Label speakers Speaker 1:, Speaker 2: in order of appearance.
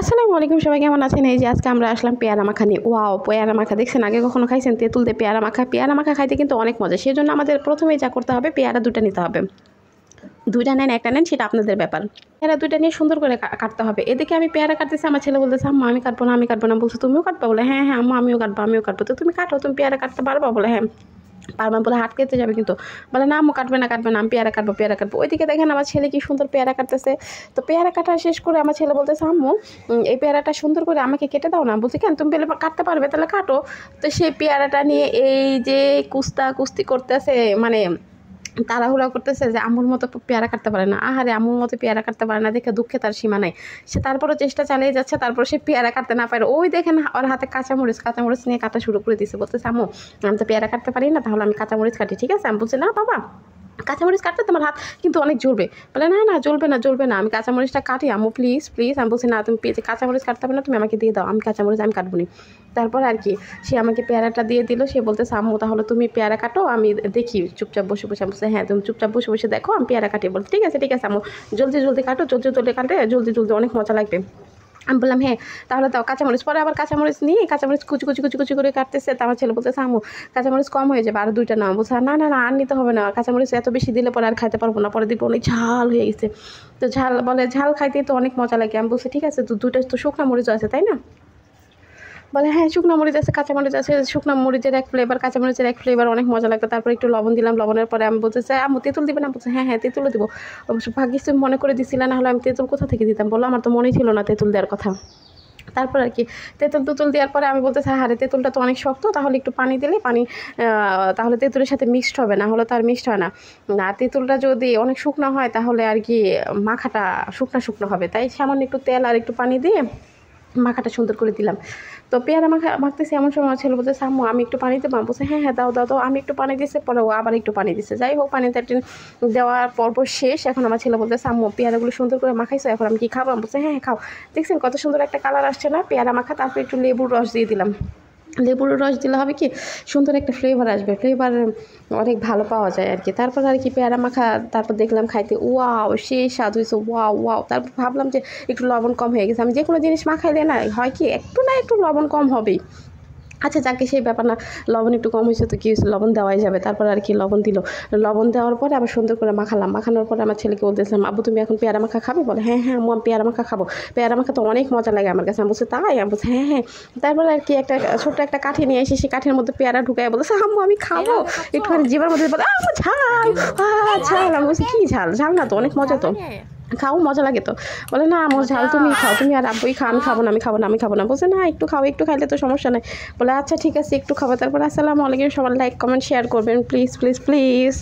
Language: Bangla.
Speaker 1: আসসালামু আলাইকুম, সবাই কেমন আছেন? এই যে আজকে আমরা আসলাম পেয়ারা মাখা নিয়ে। ওয়াও, পেয়ারা মাখা দেখছেন? আগে কখনো খাইছেন তেঁতুল দিয়ে পেয়ারা মাখা? পেয়ারা মাখা খাইতে কিন্তু অনেক মজা। সেই জন্য আমাদের প্রথমেই যা করতে হবে, পেয়ারা দুটো নিতে হবে। দুইটা নেন একটা নেন সেটা আপনাদের ব্যাপার। পেয়ারা দুইটা নিয়ে সুন্দর করে কাটতে হবে। এদিকে আমি পেয়ারা কাটতেছি, আমার ছেলে বলতেছে আম্মা আমি কাটবো না, আমি কাটবো না। বলছে তুমিও কাটবা? বলে হ্যাঁ হ্যাঁ আম্মা আমিও কাটবো। তো তুমি কাটো, তুমি পেয়ারা কাটতে পারবা? বলে হ্যাঁ পারবা। বলে হাত কেটে যাবে কিন্তু। বলে না আম্মু কাটবে না আমি পেয়ারা কাটবো। ওইদিকে দেখেন আমার ছেলে কি সুন্দর পেয়ারা কাটতেছে। তো পেয়ারা কাটা শেষ করে আমার ছেলে বলতেছে আম্মু এই পেয়ারাটা সুন্দর করে আমাকে কেটে দাও না। বলছি কেন, তুমি পেলে কাটতে পারবে, তাহলে কাটো। তো সেই পেয়ারাটা নিয়ে এই যে কুস্তি করতেছে, মানে তাড়াহুড়া করতেছে যে আম্মুর মতো পেয়ারা কাটতে পারে না। আহারে, আম্মুর মতো পেয়ারা কাটতে পারে না দেখে দুঃখে তার সীমা নাই। সে তারপরও চেষ্টা চালিয়ে যাচ্ছে, তারপর সে পেয়ারা কাটতে না পারে। ওই দেখেন ওর হাতে কাঁচামরিচ নিয়ে কাটা শুরু করে দিচ্ছে। বলতেছে আম্মু আমি তো পেয়ারা কাটতে পারি না, তাহলে আমি কাঁচামরিচ কাটি, ঠিক আছে? আমি বলছি না বাবা, কাঁচামরিচ কাটতে তোমার হাত কিন্তু অনেক জ্বলবে। বলে না না জ্বলবে না, আমি কাঁচামরিচটা কাটি আম্মু, প্লিজ। আমি বলছি না তুমি কাঁচামরিচ কাটতে হবে না, তুমি আমাকে দিয়ে দাও, আমি কাটবো নি। তারপর আর কি সে আমাকে পেয়ারাটা দিয়ে দিল। সে বলতেছে আম্মু তাহলে তুমি পেয়ারা কাটো, আমি দেখি চুপচাপ বসে বসে। আমি বলছি হ্যাঁ তুমি চুপচাপ বসে দেখো, আমি পেয়ারা কাটি। বলতে ঠিক আছে আম্মু, জলদি কাটো, জলদি অনেক মজা লাগবে। আমি বললাম হ্যাঁ তাহলে দাও কাঁচামরিচ। পরে আবার কাঁচামরিচ নিয়ে কাঁচামরিচ কুচি করে কাটতেছে। তো আমার ছেলে বলতেছে আম্মু কাঁচামরিচ কম হয়ে যাবে, আর দুইটা নাও। বলছে না আর নিতে হবে না, কাঁচামরিচ এত বেশি দিলে পরে আর খাইতে পারবো না, পরে দেখবো অনেক ঝাল হয়ে গেছে। তো ঝাল খাইতে তো অনেক মজা লাগে। আমি বলছি ঠিক আছে, তো দুইটা তো শুকনো মরিচও আছে তাই না? বলে হ্যাঁ শুকনো মরিচ আছে, কাঁচামরিচ আছে, শুকনো মরিচের এক ফ্লেভার, কাঁচামরিচের এক ফ্লেভার, অনেক মজা লাগতো। তারপর একটু লবণ দিলাম, লবণের পরে আমি বলতেছে আম্মু তেঁতুল দিবে না? বলছে হ্যাঁ তেঁতুলও দিব। অবশ্য ভাগ্যিস তুমি মনে করে দিছিলে, না হলে আমি তেঁতুল কোথা থেকে দিতাম বলো, আমার তো মনেই ছিল না তেঁতুল দেওয়ার কথা। তারপর আর কি তেঁতুল দেওয়ার পরে আমি বলতেছি হ্যাঁ তেঁতুলটা তো অনেক শক্ত, তাহলে একটু পানি দিলে তাহলে তেঁতুলের সাথে মিক্সড হবে, না হলে তো আর মিক্সড হয় না। আর তেঁতুলটা যদি অনেক শুকনো হয় তাহলে আর কি মাখাটা শুকনো হবে। তাই সামান্য একটু তেল আর একটু পানি দিয়ে মাখাটা সুন্দর করে দিলাম। তো পেয়ারা মাখতেছি এমন সময় ছেলে বলতে আম্মু আমি একটু পানি দেবো? বলছে হ্যাঁ দাও। আমি একটু পানি দিচ্ছে, পরে ও আবার একটু পানি দিচ্ছে। যাই হোক পানিতে দেওয়ার পর্ব শেষ। এখন আমার ছেলে বলতে আম্মু পেয়ারাগুলো সুন্দর করে মাখাইছো, এখন আমি কি খাবো? আমি বলছি হ্যাঁ খাও। দেখছেন কত সুন্দর একটা কালার আসছে না পেয়ারা মাখা? তারপর একটু লেবুর রস দিয়ে দিলাম। লেবুর রস দিলে হবে কি সুন্দর একটা ফ্লেভার আসবে, ফ্লেভার অনেক ভালো পাওয়া যায় আর কি। তারপর আর কি পেয়ারা মাখা তারপর দেখলাম খাইতে, ওয়াও সেই স্বাদ হয়েছে, ওয়াও। তারপর ভাবলাম যে একটু লবণ কম হয়ে গেছে। আমি যে কোনো জিনিস মাখাইলে না হয় কি একটু লবণ কম হবেই। আচ্ছা যাকে সেই ব্যাপার না, লবণ একটু কম হয়েছে তো কি হয়েছে, লবণ দেওয়াই যাবে। তারপর আর কি লবণ দিল, লবণ দেওয়ার পরে আবার সুন্দর করে মাখানোর পরে আমার ছেলেকে বলতেছিলাম আব্বু তুমি এখন পেয়ারা মাখা খাবে? বলে হ্যাঁ আম্মু আমি পেয়ারা মাখা খাবো, পেয়ারা মাখা তো অনেক মজা লাগে আমার কাছে। আমি বলছি তাই? আমি বলছি হ্যাঁ। তারপর আর কি একটা ছোট্ট একটা কাঠি নিয়ে এসে সেই কাঠির মধ্যে পেয়ারা ঢুকাই বলছে আম্মু আমি খাবো, একটুখানি জিভার মধ্যে বলে ঝাল। আমি বলছি কি ঝাল না তো অনেক মজা, তো খাও মজা লাগে তো। বলে না আমার ঝাল তুমি খাও, তুমি আর আব্বুই খাও, আমি খাবো না। বলছে না একটু খাও, একটু খাইলে তো সমস্যা নেই। বলে আচ্ছা ঠিক আছে একটু খাবো। তারপর আসসালামু আলাইকুম, সবাই লাইক কমেন্ট শেয়ার করবেন প্লিজ।